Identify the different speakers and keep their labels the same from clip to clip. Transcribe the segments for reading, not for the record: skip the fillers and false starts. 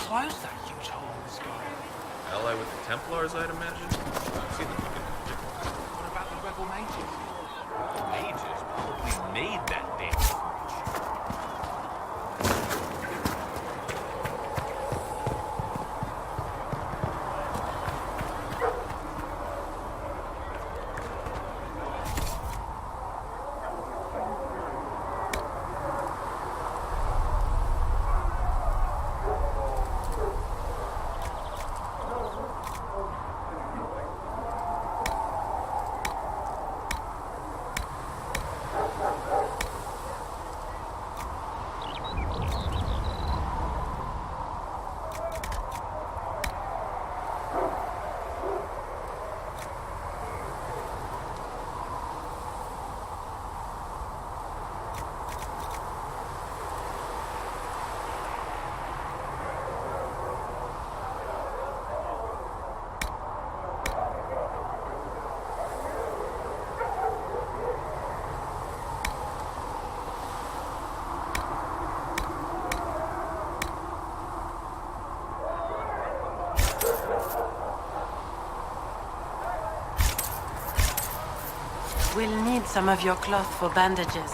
Speaker 1: Close that huge hole in the sky.
Speaker 2: Ally with the Templars, I'd imagine. See them looking.
Speaker 1: What about the rebel mages?
Speaker 2: Mages probably made that damn bridge.
Speaker 3: We'll need some of your cloth for bandages.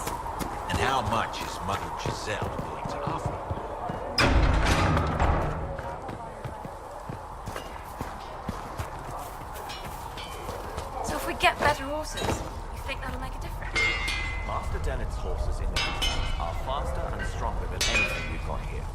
Speaker 4: And how much is Mother Giselle willing to offer?
Speaker 5: So if we get better horses, you think that'll make a difference?
Speaker 6: Master Dennett's horses in these towns are faster and stronger than anything we've got here.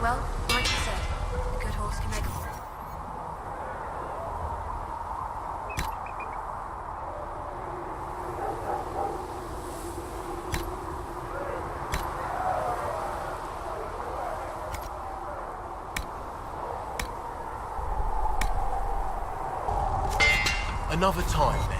Speaker 5: Well, like you said, a good horse can make a
Speaker 4: Another time, then.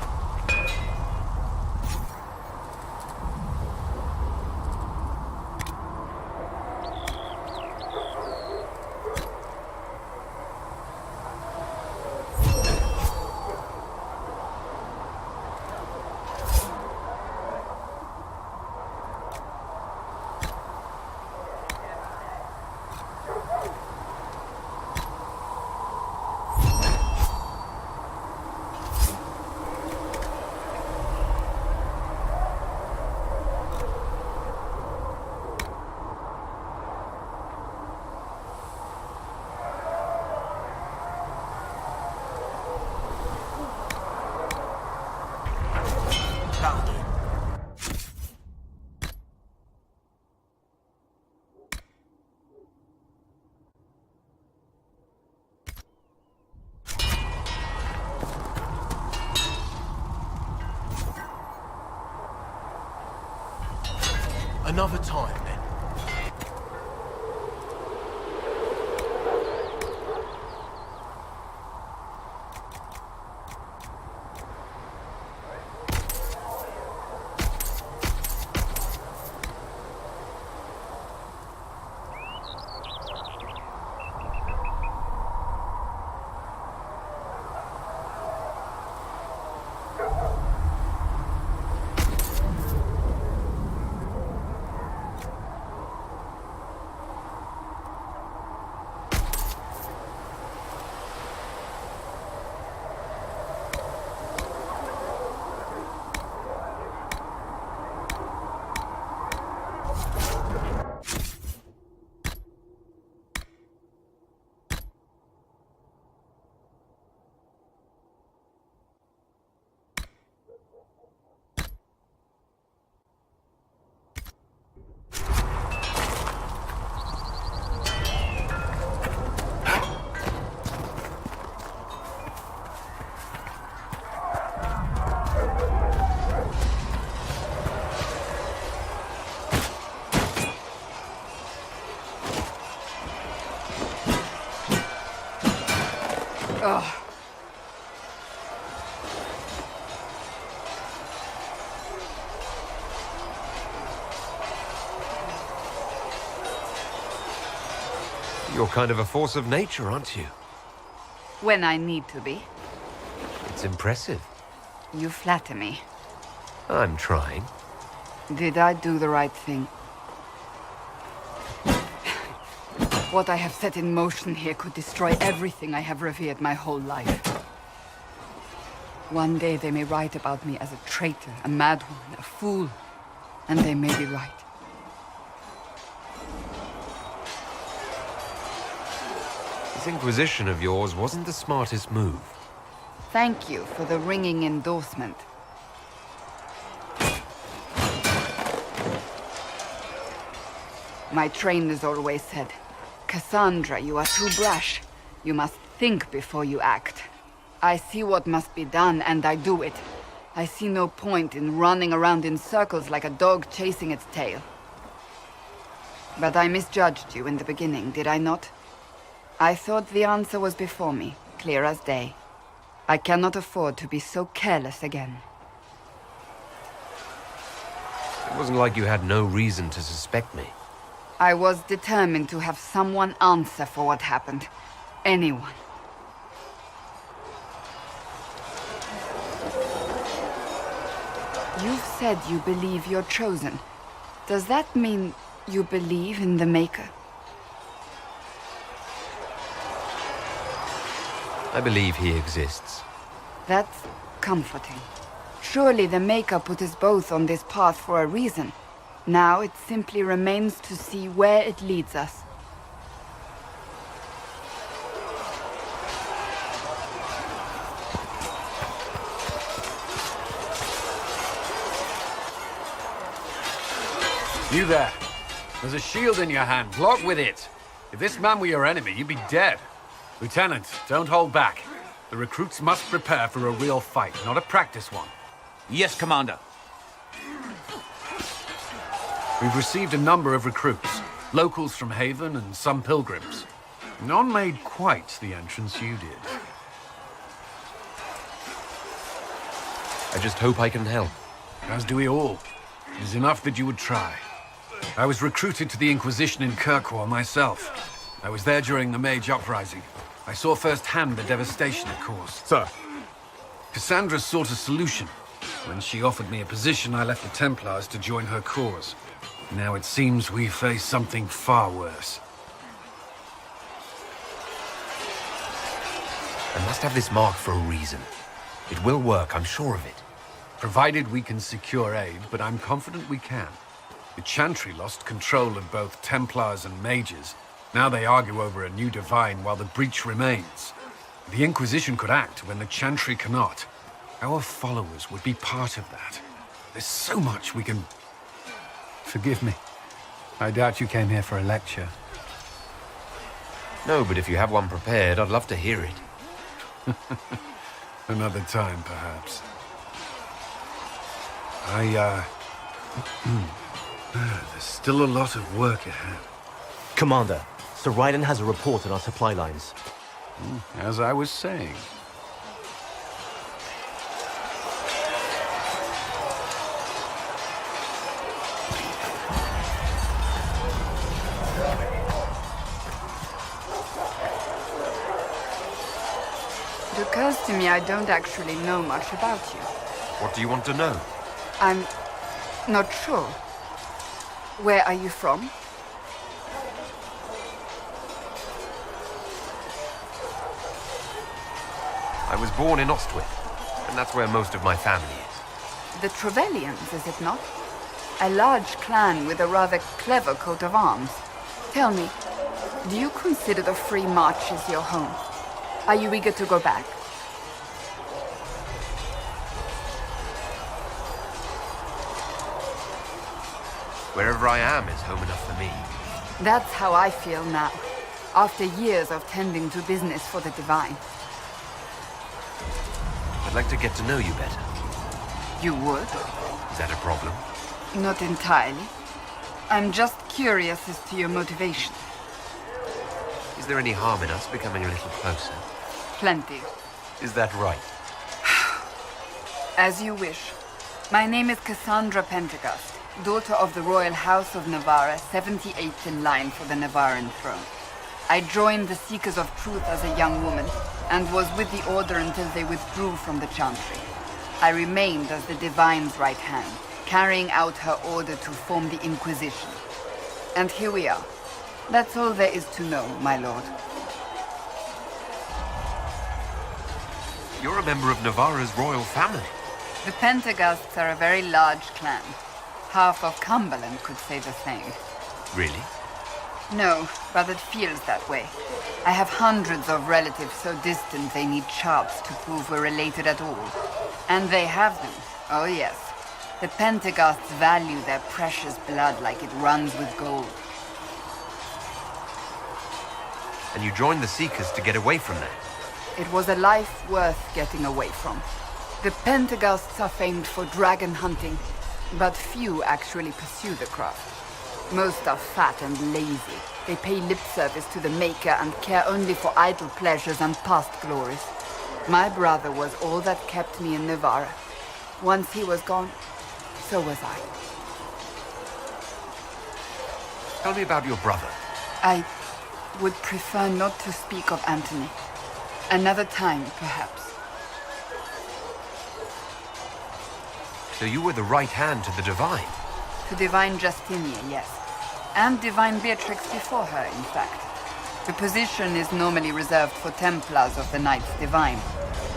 Speaker 4: Another time, then.
Speaker 7: Ugh.
Speaker 8: You're kind of a force of nature, aren't you?
Speaker 7: When I need to be.
Speaker 8: It's impressive.
Speaker 7: You flatter me.
Speaker 8: I'm trying.
Speaker 7: Did I do the right thing? What I have set in motion here could destroy everything I have revered my whole life. One day they may write about me as a traitor, a madwoman, a fool, and they may be right.
Speaker 8: This Inquisition of yours wasn't the smartest move.
Speaker 7: Thank you for the ringing endorsement. My trainers always said, Cassandra, you are too brash. You must think before you act. I see what must be done, and I do it. I see no point in running around in circles like a dog chasing its tail. But I misjudged you in the beginning, did I not? I thought the answer was before me, clear as day. I cannot afford to be so careless again.
Speaker 8: It wasn't like you had no reason to suspect me.
Speaker 7: I was determined to have someone answer for what happened. Anyone. You've said you believe you're chosen. Does that mean you believe in the Maker?
Speaker 8: I believe he exists.
Speaker 7: That's comforting. Surely the Maker put us both on this path for a reason. Now it simply remains to see where it leads us.
Speaker 1: You there. There's a shield in your hand. Block with it. If this man were your enemy, you'd be dead. Lieutenant, don't hold back. The recruits must prepare for a real fight, not a practice one.
Speaker 4: Yes, Commander.
Speaker 1: We've received a number of recruits. Locals from Haven and some pilgrims. None made quite the entrance you did.
Speaker 8: I just hope I can help.
Speaker 1: As do we all. It is enough that you would try. I was recruited to the Inquisition in Kirkwall myself. I was there during the Mage Uprising. I saw firsthand the devastation it caused.
Speaker 9: Sir.
Speaker 1: Cassandra sought a solution. When she offered me a position, I left the Templars to join her cause. Now it seems we face something far worse.
Speaker 8: I must have this mark for a reason. It will work, I'm sure of it.
Speaker 1: Provided we can secure aid, but I'm confident we can. The Chantry lost control of both Templars and Mages. Now they argue over a new divine while the breach remains. The Inquisition could act when the Chantry cannot. Our followers would be part of that. There's so much we can... Forgive me. I doubt you came here for a lecture.
Speaker 8: No, but if you have one prepared, I'd love to hear it.
Speaker 1: Another time, perhaps. There's still a lot of work ahead.
Speaker 9: Commander, Sir Raiden has a report on our supply lines.
Speaker 1: As I was saying.
Speaker 7: It occurs to me I don't actually know much about you.
Speaker 8: What do you want to know?
Speaker 7: I'm not sure. Where are you from?
Speaker 8: I was born in Ostwick, and that's where most of my family is.
Speaker 7: The Trevelyan's, is it not? A large clan with a rather clever coat of arms. Tell me, do you consider the Free Marches your home? Are you eager to go back?
Speaker 8: Wherever I am is home enough for me.
Speaker 7: That's how I feel now, after years of tending to business for the Divine.
Speaker 8: I'd like to get to know you better.
Speaker 7: You would?
Speaker 8: Is that a problem?
Speaker 7: Not entirely. I'm just curious as to your motivation.
Speaker 8: Is there any harm in us becoming a little closer?
Speaker 7: Plenty.
Speaker 8: Is that right?
Speaker 7: As you wish. My name is Cassandra Pentecost, daughter of the Royal House of Navarra, 78th in line for the Navarran throne. I joined the Seekers of Truth as a young woman, and was with the Order until they withdrew from the Chantry. I remained as the Divine's right hand, carrying out her order to form the Inquisition. And here we are. That's all there is to know, my lord.
Speaker 8: You're a member of Navarra's royal family.
Speaker 7: The Pentecosts are a very large clan. Half of Cumberland could say the same.
Speaker 8: Really?
Speaker 7: No, but it feels that way. I have hundreds of relatives so distant they need charts to prove we're related at all. And they have them. Oh yes. The Pentecosts value their precious blood like it runs with gold.
Speaker 8: And you joined the Seekers to get away from that.
Speaker 7: It was a life worth getting away from. The Pentecosts are famed for dragon hunting, but few actually pursue the craft. Most are fat and lazy. They pay lip service to the Maker and care only for idle pleasures and past glories. My brother was all that kept me in Navarra. Once he was gone, so was I.
Speaker 8: Tell me about your brother.
Speaker 7: I would prefer not to speak of Anthony. Another time, perhaps.
Speaker 8: So you were the right hand to the Divine?
Speaker 7: To Divine Justinia, yes. And Divine Beatrix before her, in fact. The position is normally reserved for Templars of the Knights Divine,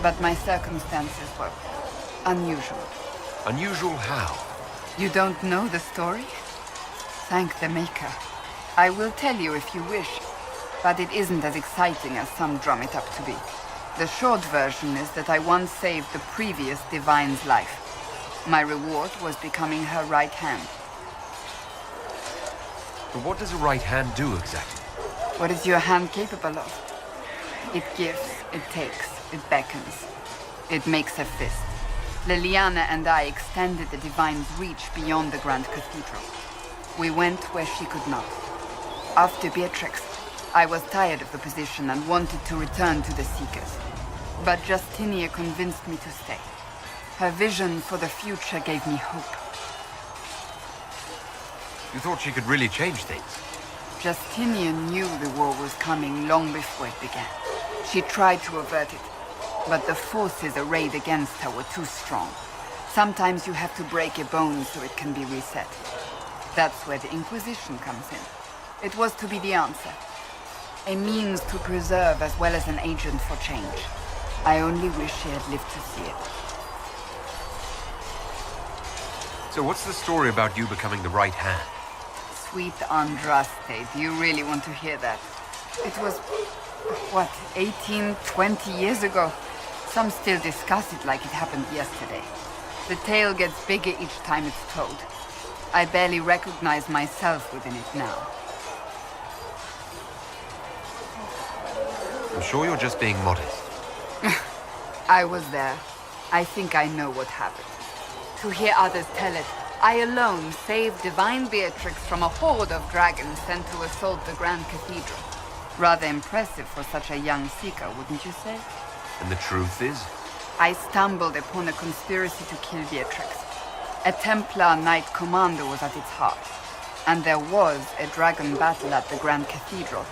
Speaker 7: but my circumstances were unusual.
Speaker 8: Unusual how?
Speaker 7: You don't know the story? Thank the Maker. I will tell you if you wish, but it isn't as exciting as some drum it up to be. The short version is that I once saved the previous Divine's life. My reward was becoming her right hand.
Speaker 8: But what does a right hand do exactly?
Speaker 7: What is your hand capable of? It gives, it takes, it beckons. It makes a fist. Liliana and I extended the Divine's reach beyond the Grand Cathedral. We went where she could not. After Beatrix, I was tired of the position and wanted to return to the Seekers. But Justinia convinced me to stay. Her vision for the future gave me hope.
Speaker 8: You thought she could really change things?
Speaker 7: Justinian knew the war was coming long before it began. She tried to avert it, but the forces arrayed against her were too strong. Sometimes you have to break a bone so it can be reset. That's where the Inquisition comes in. It was to be the answer. A means to preserve as well as an agent for change. I only wish she had lived to see it.
Speaker 8: So what's the story about you becoming the right hand?
Speaker 7: Sweet Andraste, do you really want to hear that? It was, what, 18, 20 years ago? Some still discuss it like it happened yesterday. The tale gets bigger each time it's told. I barely recognize myself within it now.
Speaker 8: I'm sure you're just being modest.
Speaker 7: I was there. I think I know what happened. To hear others tell it, I alone saved Divine Beatrix from a horde of dragons sent to assault the Grand Cathedral. Rather impressive for such a young seeker, wouldn't you say?
Speaker 8: And the truth is?
Speaker 7: I stumbled upon a conspiracy to kill Beatrix. A Templar Knight Commander was at its heart. And there was a dragon battle at the Grand Cathedral,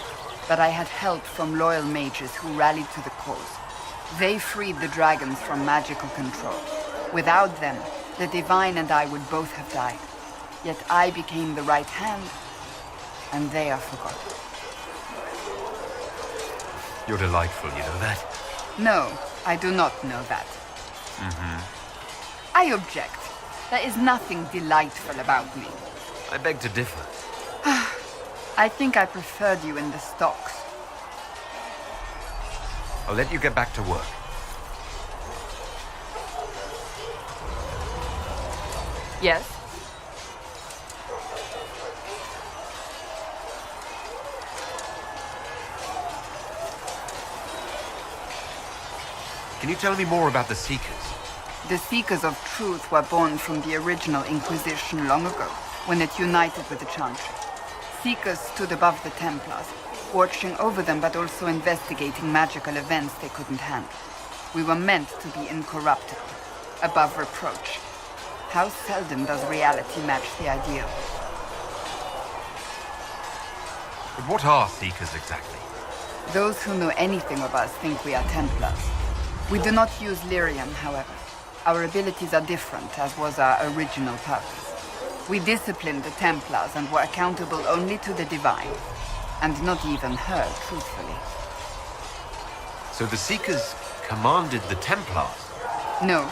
Speaker 7: but I had help from loyal mages who rallied to the cause. They freed the dragons from magical control. Without them, the Divine and I would both have died. Yet I became the right hand, and they are forgotten.
Speaker 8: You're delightful, you know that?
Speaker 7: No, I do not know that. I object. There is nothing delightful about me.
Speaker 8: I beg to differ.
Speaker 7: I think I preferred you in the stocks.
Speaker 8: I'll let you get back to work.
Speaker 7: Yes?
Speaker 8: Can you tell me more about the Seekers?
Speaker 7: The Seekers of Truth were born from the original Inquisition long ago, when it united with the Chantry. Seekers stood above the Templars. watching over them but also investigating magical events they couldn't handle. We were meant to be incorruptible, above reproach. How seldom does reality match the ideal?
Speaker 8: But what are Seekers exactly?
Speaker 7: Those who know anything of us think we are Templars. We do not use lyrium, however. Our abilities are different, as was our original purpose. We disciplined the Templars and were accountable only to the Divine. And not even her, truthfully.
Speaker 8: So the Seekers commanded the Templars?
Speaker 7: No.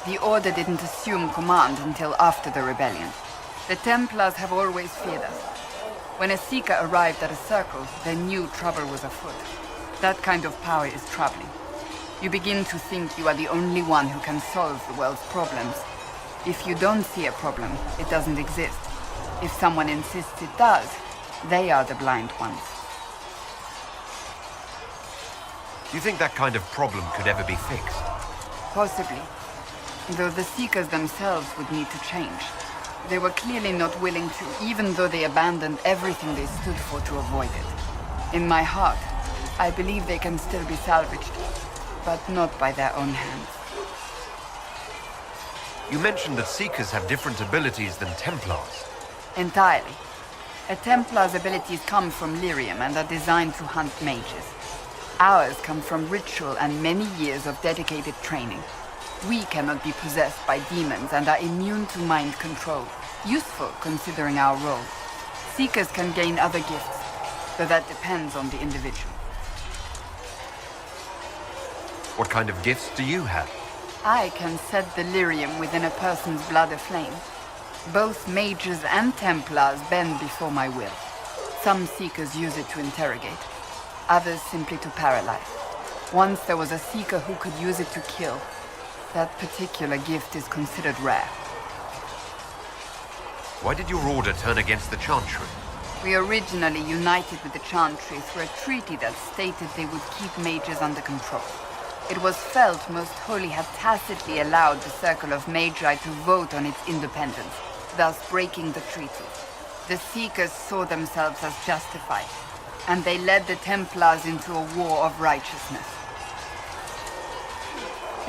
Speaker 7: The Order didn't assume command until after the rebellion. The Templars have always feared us. When a Seeker arrived at a circle, they knew trouble was afoot. That kind of power is troubling. You begin to think you are the only one who can solve the world's problems. If you don't see a problem, it doesn't exist. If someone insists it does, they are the blind ones.
Speaker 8: Do you think that kind of problem could ever be fixed?
Speaker 7: Possibly. Though the Seekers themselves would need to change. They were clearly not willing to, even though they abandoned everything they stood for to avoid it. In my heart, I believe they can still be salvaged, but not by their own hands.
Speaker 8: You mentioned that Seekers have different abilities than Templars.
Speaker 7: Entirely. A Templar's abilities come from lyrium and are designed to hunt mages. Ours come from ritual and many years of dedicated training. We cannot be possessed by demons and are immune to mind control. Useful, considering our role. Seekers can gain other gifts, though that depends on the individual.
Speaker 8: What kind of gifts do you have?
Speaker 7: I can set the lyrium within a person's blood aflame. Both mages and Templars bend before my will. Some Seekers use it to interrogate, others simply to paralyze. Once there was a Seeker who could use it to kill. That particular gift is considered rare.
Speaker 8: Why did your order turn against the Chantry?
Speaker 7: We originally united with the Chantry through a treaty that stated they would keep mages under control. It was felt Most Holy had tacitly allowed the Circle of Magi to vote on its independence, thus breaking the treaty. The Seekers saw themselves as justified, and they led the Templars into a war of righteousness.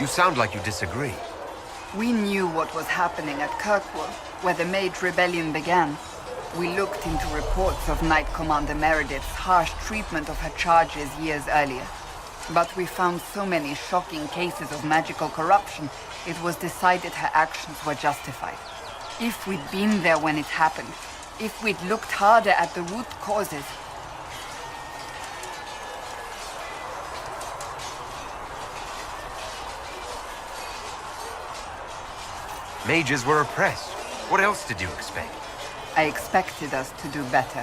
Speaker 8: You sound like you disagree.
Speaker 7: We knew what was happening at Kirkwall, where the Mage Rebellion began. We looked into reports of Knight Commander Meredith's harsh treatment of her charges years earlier. But we found so many shocking cases of magical corruption, it was decided her actions were justified. If we'd been there when it happened, if we'd looked harder at the root causes,
Speaker 8: Mages were oppressed. What else did you expect?
Speaker 7: I expected us to do better.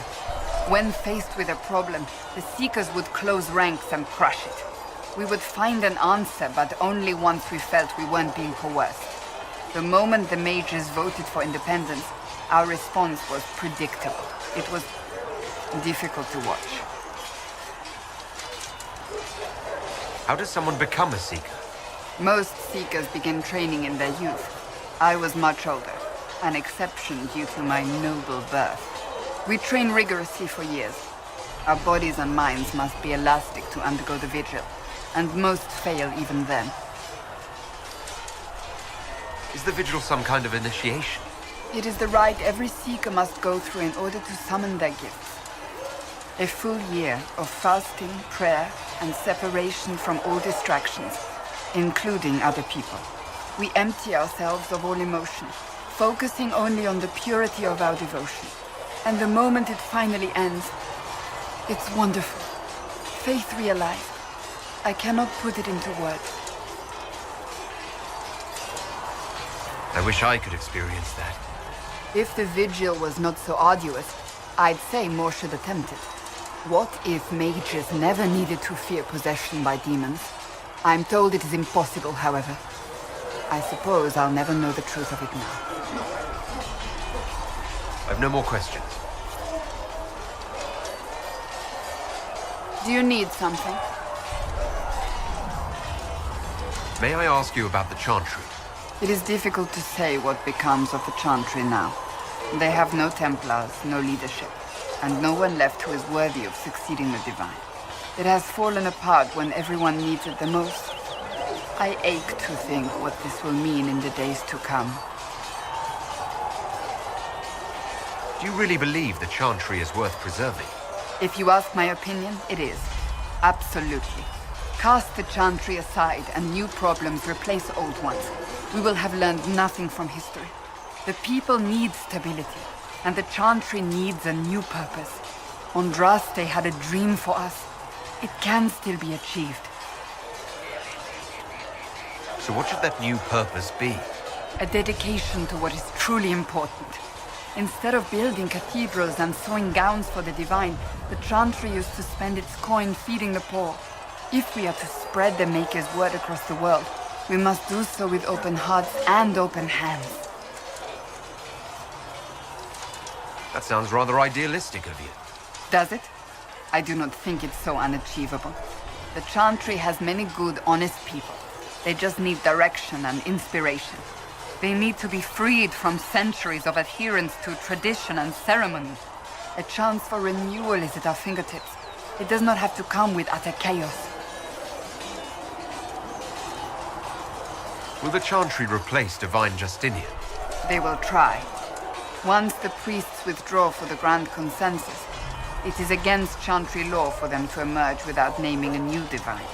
Speaker 7: When faced with a problem, the Seekers would close ranks and crush it. We would find an answer, but only once we felt we weren't being coerced. The moment the mages voted for independence, our response was predictable. It was difficult to watch.
Speaker 8: How does someone become a Seeker?
Speaker 7: Most Seekers begin training in their youth. I was much older, an exception due to my noble birth. We train rigorously for years. Our bodies and minds must be elastic to undergo the vigil, and most fail even then.
Speaker 8: Is the vigil some kind of initiation?
Speaker 7: It is the rite every Seeker must go through in order to summon their gifts. A full year of fasting, prayer, and separation from all distractions, including other people. We empty ourselves of all emotion, focusing only on the purity of our devotion. And the moment it finally ends, it's wonderful. Faith realized. I cannot put it into words.
Speaker 8: I wish I could experience that.
Speaker 7: If the vigil was not so arduous, I'd say more should attempt it. What if mages never needed to fear possession by demons? I'm told it is impossible, however. I suppose I'll never know the truth of it now.
Speaker 8: I've no more questions.
Speaker 7: Do you need something?
Speaker 8: May I ask you about the Chantry?
Speaker 7: It is difficult to say what becomes of the Chantry now. They have no Templars, no leadership. and no one left who is worthy of succeeding the Divine. It has fallen apart when everyone needs it the most. I ache to think what this will mean in the days to come.
Speaker 8: Do you really believe the Chantry is worth preserving?
Speaker 7: If you ask my opinion, it is. Absolutely. Cast the Chantry aside and new problems replace old ones. We will have learned nothing from history. The people need stability, and the Chantry needs a new purpose. Andraste had a dream for us. It can still be achieved.
Speaker 8: So what should that new purpose be?
Speaker 7: A dedication to what is truly important. Instead of building cathedrals and sewing gowns for the Divine, the Chantry used to spend its coin feeding the poor. If we are to spread the Maker's word across the world, we must do so with open hearts and open hands.
Speaker 8: That sounds rather idealistic of you.
Speaker 7: Does it? I do not think it's so unachievable. The Chantry has many good, honest people. They just need direction and inspiration. They need to be freed from centuries of adherence to tradition and ceremony. A chance for renewal is at our fingertips. It does not have to come with utter chaos.
Speaker 8: Will the Chantry replace Divine Justinian?
Speaker 7: They will try. Once the priests withdraw for the Grand Consensus, it is against Chantry law for them to emerge without naming a new Divine.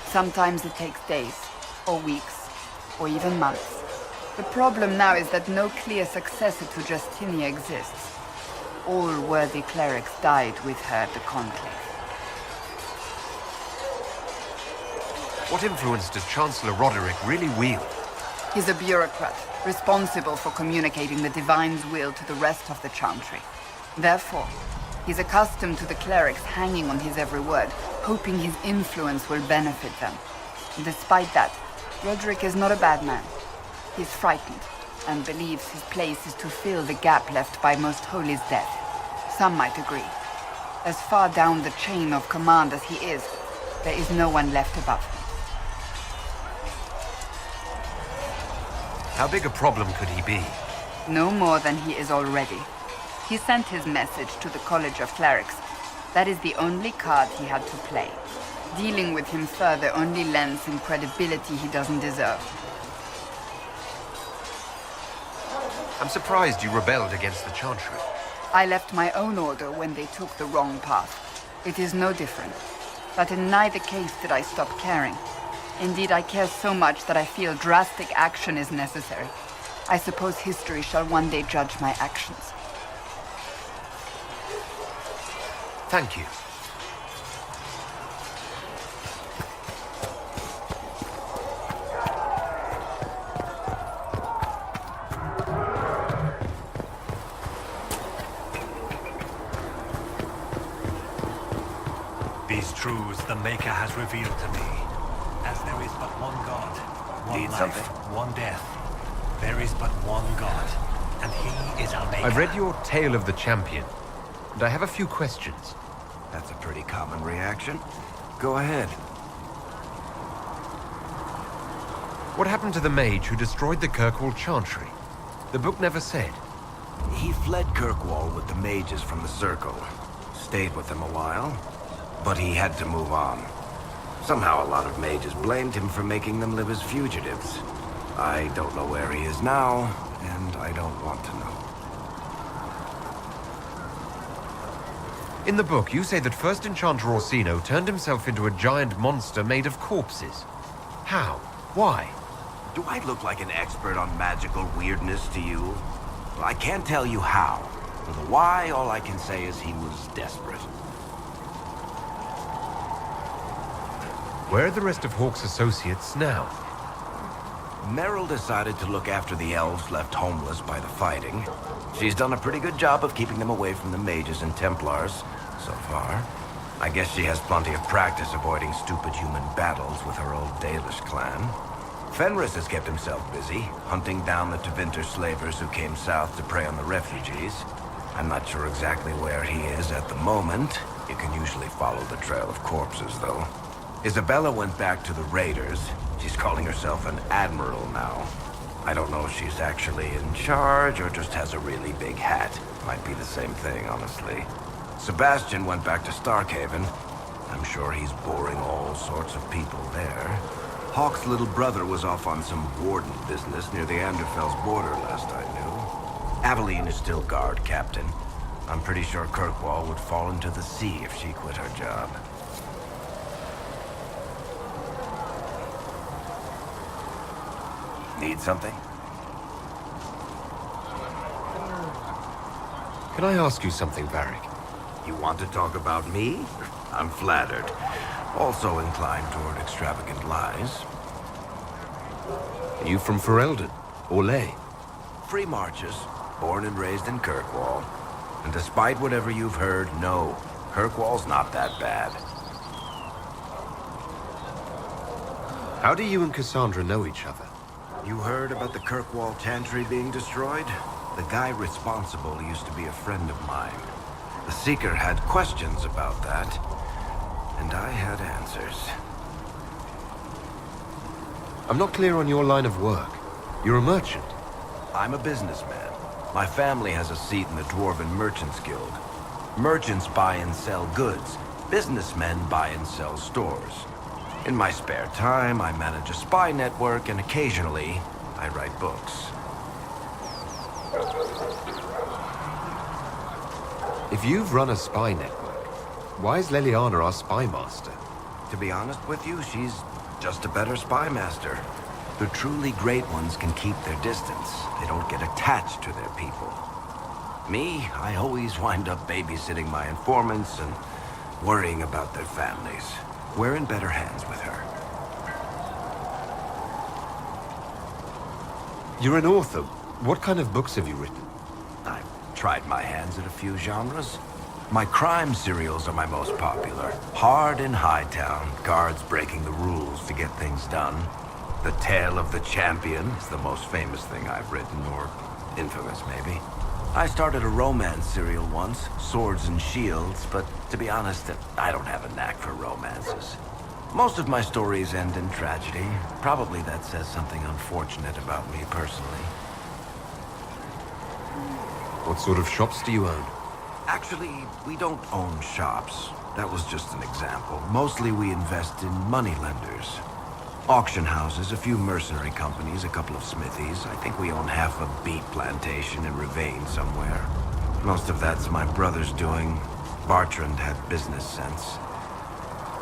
Speaker 7: Sometimes it takes days, or weeks, or even months. The problem now is that no clear successor to Justinia exists. All worthy clerics died with her at the Conclave.
Speaker 8: What influence does Chancellor Roderick really wield?
Speaker 7: He's a bureaucrat, responsible for communicating the Divine's will to the rest of the Chantry. Therefore, he's accustomed to the clerics hanging on his every word, hoping his influence will benefit them. Despite that, Roderick is not a bad man. He's frightened, and believes his place is to fill the gap left by Most Holy's death. Some might agree. As far down the chain of command as he is, there is no one left above him.
Speaker 8: How big a problem could he be?
Speaker 7: No more than he is already. He sent his message to the College of Clerics. That is the only card he had to play. Dealing with him further only lends him credibility he doesn't deserve.
Speaker 8: I'm surprised you rebelled against the Chantry.
Speaker 7: I left my own order when they took the wrong path. It is no different. But in neither case did I stop caring. Indeed, I care so much that I feel drastic action is necessary. I suppose history shall one day judge my actions.
Speaker 8: Thank you.
Speaker 10: These truths the Maker has revealed to me. As there is but one God, one
Speaker 11: Need
Speaker 10: life,
Speaker 11: something?
Speaker 10: one death. There is but one God, and he is our Maker.
Speaker 8: I've read your Tale of the Champion, and I have a few questions.
Speaker 11: That's a pretty common reaction. Go ahead.
Speaker 8: What happened to the mage who destroyed the Kirkwall Chantry? The book never said.
Speaker 11: He fled Kirkwall with the mages from the Circle. Stayed with them a while, but he had to move on. Somehow a lot of mages blamed him for making them live as fugitives. I don't know where he is now, and I don't want to know.
Speaker 8: In the book, you say that First Enchanter Orsino turned himself into a giant monster made of corpses. How? Why?
Speaker 11: Do I look like an expert on magical weirdness to you? Well, I can't tell you how. For the why, all I can say is he was desperate.
Speaker 8: Where are the rest of Hawke's associates now?
Speaker 11: Meryl decided to look after the elves left homeless by the fighting. She's done a pretty good job of keeping them away from the mages and Templars, so far. I guess she has plenty of practice avoiding stupid human battles with her old Dalish clan. Fenris has kept himself busy, hunting down the Tevinter slavers who came south to prey on the refugees. I'm not sure exactly where he is at the moment. You can usually follow the trail of corpses, though. Isabella went back to the Raiders. She's calling herself an admiral now. I don't know if she's actually in charge or just has a really big hat. Might be the same thing, honestly. Sebastian went back to Starkhaven. I'm sure he's boring all sorts of people there. Hawk's little brother was off on some warden business near the Anderfell's border last I knew. Aveline is still guard captain. I'm pretty sure Kirkwall would fall into the sea if she quit her job. Need something?
Speaker 8: Can I ask you something, Varric?
Speaker 11: You want to talk about me? I'm flattered. Also inclined toward extravagant lies.
Speaker 8: Are you from Ferelden? Or Ley?
Speaker 11: Free marches, born and raised in Kirkwall. And despite whatever you've heard, no, Kirkwall's not that bad.
Speaker 8: How do you and Cassandra know each other?
Speaker 11: You heard about the Kirkwall Chantry being destroyed? The guy responsible used to be a friend of mine. The Seeker had questions about that, and I had answers.
Speaker 8: I'm not clear on your line of work. You're a merchant.
Speaker 11: I'm a businessman. My family has a seat in the Dwarven Merchants Guild. Merchants buy and sell goods. Businessmen buy and sell stores. In my spare time, I manage a spy network, and occasionally, I write books.
Speaker 8: If you've run a spy network, why is Leliana our spy master?
Speaker 11: To be honest with you, she's just a better spy master. The truly great ones can keep their distance. They don't get attached to their people. Me, I always wind up babysitting my informants and worrying about their families. We're in better hands with her.
Speaker 8: You're an author. What kind of books have you written?
Speaker 11: I've tried my hands at a few genres. My crime serials are my most popular. Hard in Hightown, guards breaking the rules to get things done. The Tale of the Champion is the most famous thing I've written, or infamous maybe. I started a romance serial once, Swords and Shields, but to be honest, I don't have a knack for romances. Most of my stories end in tragedy. Probably that says something unfortunate about me personally.
Speaker 8: What sort of shops do you own?
Speaker 11: Actually, we don't own shops. That was just an example. Mostly we invest in moneylenders. Auction houses, a few mercenary companies, a couple of smithies. I think we own half a beet plantation in Ravane somewhere. Most of that's my brother's doing. Bartrand had business sense.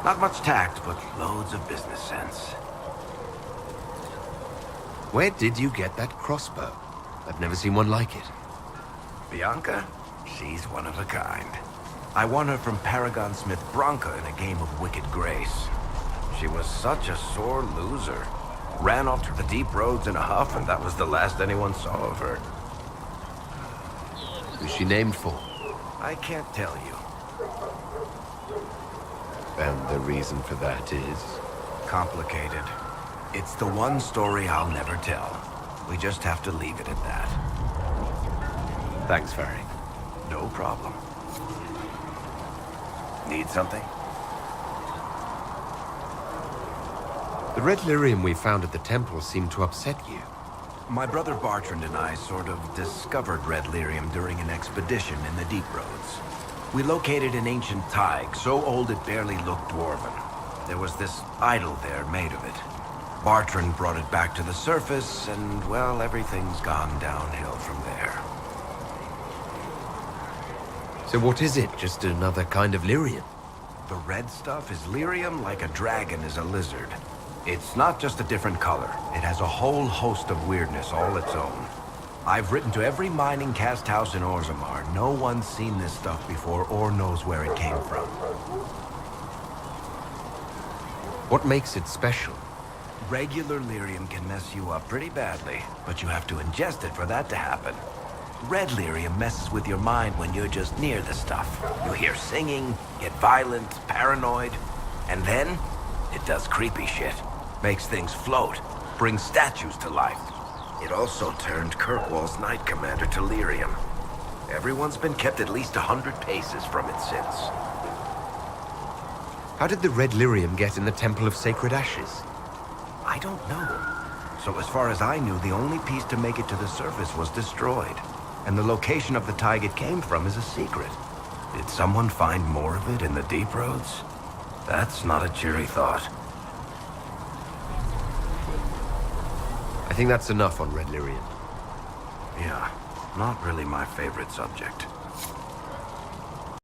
Speaker 11: Not much tact, but loads of business sense.
Speaker 8: Where did you get that crossbow? I've never seen one like it.
Speaker 11: Bianca? She's one of a kind. I won her from Paragon Smith Bronca in a game of Wicked Grace. She was such a sore loser. Ran off to the deep roads in a huff, and that was the last anyone saw of her.
Speaker 8: Who's she named for?
Speaker 11: I can't tell you.
Speaker 8: And the reason for that is?
Speaker 11: Complicated. It's the one story I'll never tell. We just have to leave it at that.
Speaker 8: Thanks, Varric.
Speaker 11: No problem. Need something?
Speaker 8: The red lyrium we found at the temple seemed to upset you.
Speaker 11: My brother Bartrand and I sort of discovered red lyrium during an expedition in the deep roads. We located an ancient thaig, so old it barely looked dwarven. There was this idol there made of it. Bartrand brought it back to the surface, and, well, everything's gone downhill from there.
Speaker 8: So what is it? Just another kind of lyrium?
Speaker 11: The red stuff is lyrium like a dragon is a lizard. It's not just a different color. It has a whole host of weirdness all its own. I've written to every mining cast house in Orzammar. No one's seen this stuff before or knows where it came from.
Speaker 8: What makes it special?
Speaker 11: Regular lyrium can mess you up pretty badly, but you have to ingest it for that to happen. Red lyrium messes with your mind when you're just near the stuff. You hear singing, get violent, paranoid, and then it does creepy shit. Makes things float, brings statues to life. It also turned Kirkwall's Knight Commander to lyrium. Everyone's been kept at least 100 paces from it since.
Speaker 8: How did the red lyrium get in the Temple of Sacred Ashes?
Speaker 11: I don't know. So as far as I knew, the only piece to make it to the surface was destroyed. And the location of the thaig it came from is a secret. Did someone find more of it in the deep roads? That's not a cheery thought.
Speaker 8: I think that's enough on Red Lyrian.
Speaker 11: Yeah, not really my favorite subject.